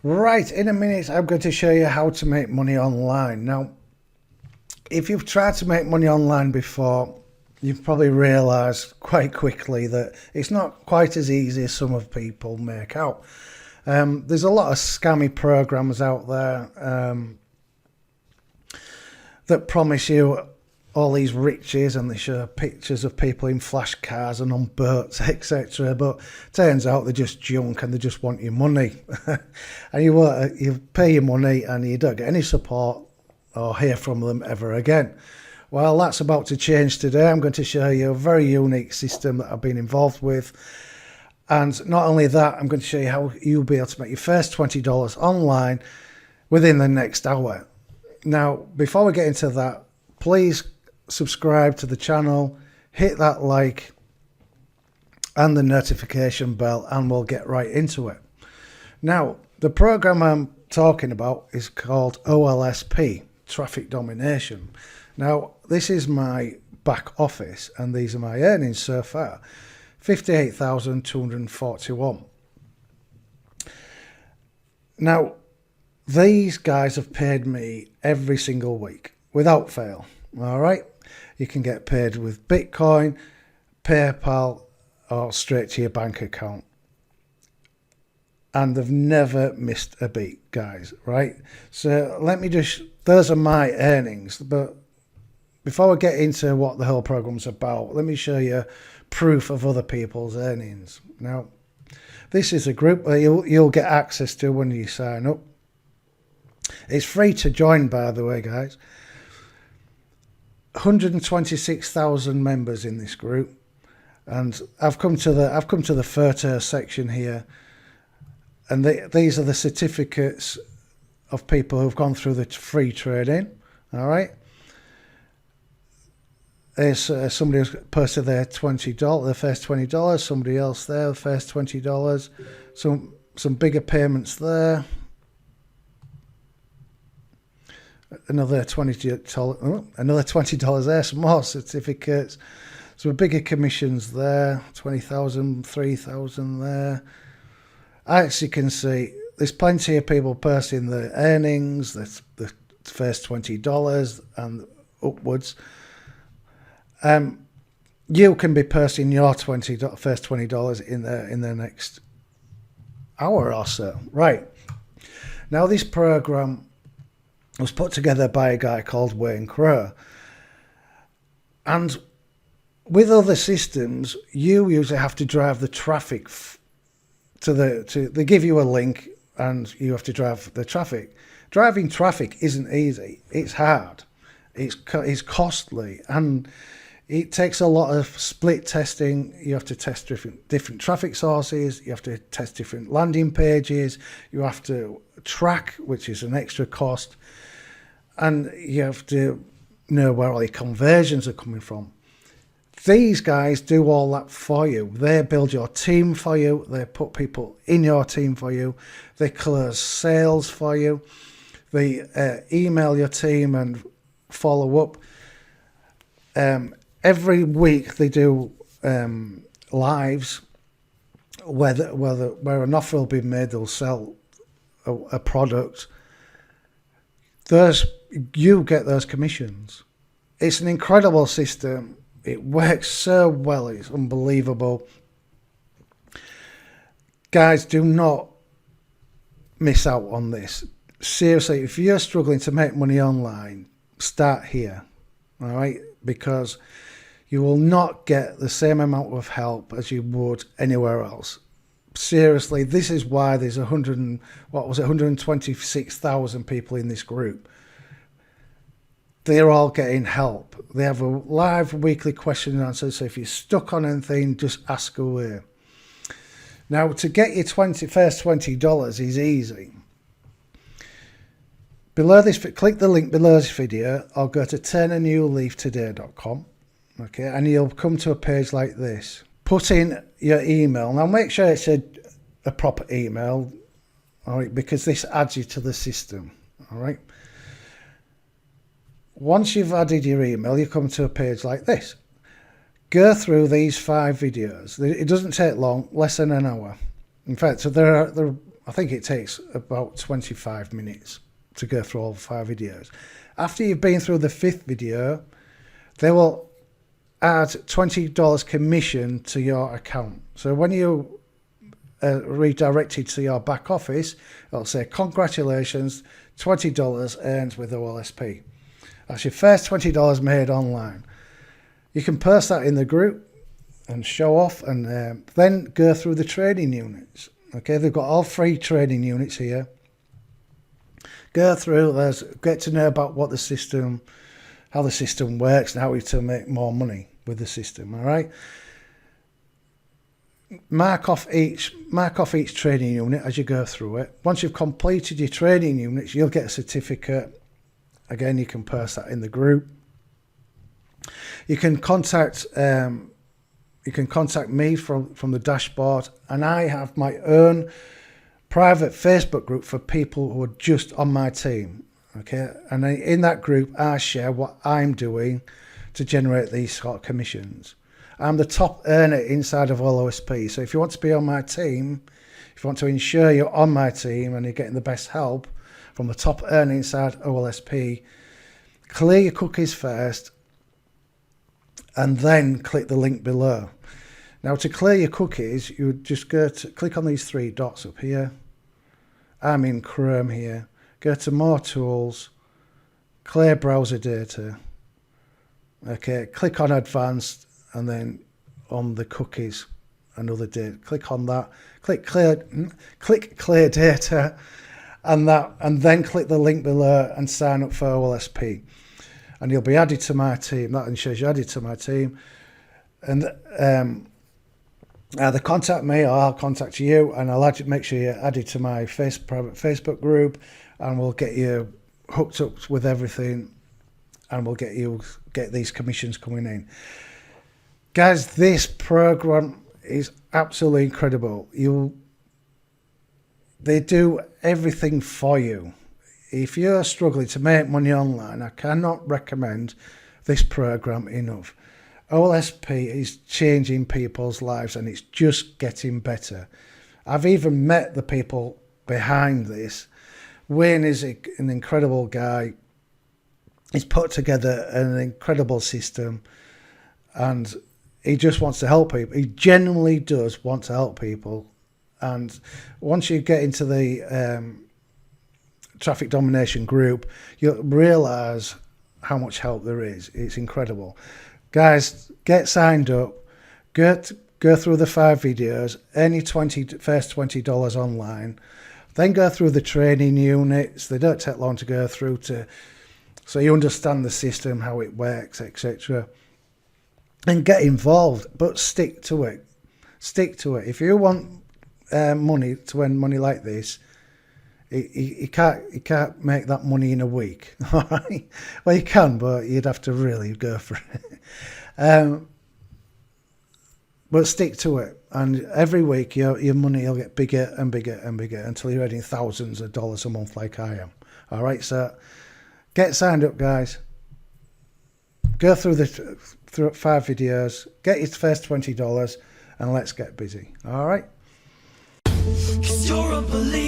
Right, in a minute I'm going to show you how to make money online. Now, if you've tried to make money online before, you've probably realised quite quickly that it's not quite as easy as some of people make out. There's a lot of scammy programs out there that promise you all these riches, and they show pictures of people in flash cars and on boats, etc. But turns out they're just junk and they just want your money. And you pay your money and you don't get any support or hear from them ever again. Well, that's about to change today. I'm going to show you a very unique system that I've been involved with. And not only that, I'm going to show you how you'll be able to make your first $20 online within the next hour. Now, before we get into that, please subscribe to the channel, hit that like and the notification bell, and we'll get right into it. Now, the program I'm talking about is called OLSP, Traffic Domination. Now, this is my back office, and these are my earnings so far, 58,241. Now, these guys have paid me every single week without fail. All right, you can get paid with Bitcoin, PayPal, or straight to your bank account. And they've never missed a beat, guys, right? So let me just, those are my earnings. But before we get into what the whole program's about, let me show you proof of other people's earnings. Now, this is a group that you'll get access to when you sign up. It's free to join, by the way, guys. 126,000 members in this group, and I've come to the photo section here, and these are the certificates of people who've gone through the free training. All right, there's somebody who's posted their $20, their first $20. Somebody else there, the first $20. Some bigger payments there. Another $20 there, some more certificates, some bigger commissions there, 20,000, 3,000 there. As you can see, there's plenty of people posting their earnings, the first $20 and upwards. You can be posting your first $20 in the next hour or so. Right, now this program was put together by a guy called Wayne Crow, and with other systems you usually have to drive the traffic they give you a link and you have to drive the traffic. Driving traffic isn't easy, it's hard, it's costly, and it takes a lot of split testing. You have to test different traffic sources, you have to test different landing pages, you have to track, which is an extra cost, and you have to know where all the conversions are coming from. These guys do all that for you. They build your team for you, they put people in your team for you, they close sales for you, they email your team and follow up. Every week they do lives where an offer will be made, they'll sell a product. You get those commissions. It's an incredible system. It works so well, it's unbelievable. Guys, do not miss out on this. Seriously, if you're struggling to make money online, start here, all right? Because you will not get the same amount of help as you would anywhere else. Seriously, this is why there's 126,000 people in this group. They're all getting help. They have a live weekly question and answer, so if you're stuck on anything, just ask away. Now, to get your first $20 is easy. Below this, click the link below this video or go to turnanewleaftoday.com. Okay, and you'll come to a page like this. Put in your email. Now make sure it's a proper email, all right, because this adds you to the system, all right. Once you've added your email, you come to a page like this. Go through these 5 videos. It doesn't take long, less than an hour. In fact, so they're I think it takes about 25 minutes to go through all 5 videos. After you've been through the 5th video, they will add $20 commission to your account. So when you redirected to your back office, it'll say congratulations, $20 earned with OLSP. That's your first $20 made online. You can post that in the group and show off, and then go through the training units. Okay, they've got all 3 training units here. Go through those, get to know about what the system, how the system works, and how to make more money with the system. All right. Mark off each training unit as you go through it. Once you've completed your training units, you'll get a certificate. Again, you can post that in the group. You can contact me from the dashboard, and I have my own private Facebook group for people who are just on my team. Okay, and in that group, I share what I'm doing to generate these sort of commissions. I'm the top earner inside of OLSP. So if you want to be on my team, if you want to ensure you're on my team and you're getting the best help from the top earner inside OLSP, clear your cookies first and then click the link below. Now, to clear your cookies, you would just go to click on these 3 dots up here. I'm in Chrome here. Go to More Tools, Clear Browser Data. Okay, click on Advanced, and then on the cookies and other data. Click on that. Click Clear Data, and then click the link below and sign up for OLSP, and you'll be added to my team. That ensures you're added to my team, and either contact me or I'll contact you, and I'll make sure you're added to my private Facebook group, and we'll get you hooked up with everything, and we'll get these commissions coming in. Guys, this program is absolutely incredible. They do everything for you. If you're struggling to make money online, I cannot recommend this program enough. OLSP is changing people's lives, and it's just getting better. I've even met the people behind this. Wayne is an incredible guy. He's put together an incredible system, and he just wants to help people. He genuinely does want to help people. And once you get into the Traffic Domination group, you'll realise how much help there is. It's incredible. Guys, get signed up. Go through the 5 videos, earn your first $20 online. Then go through the training units. They don't take long to go through, so you understand the system, how it works, etc. And get involved, but stick to it. Stick to it. If you want money to earn money like this, you can't make that money in a week. All right? Well, you can, but you'd have to really go for it. But stick to it, and every week your money will get bigger and bigger and bigger until you're earning thousands of dollars a month like I am. All right, so get signed up, guys. Go through 5 videos, get your first $20, and let's get busy. All right. 'Cause you're a believer.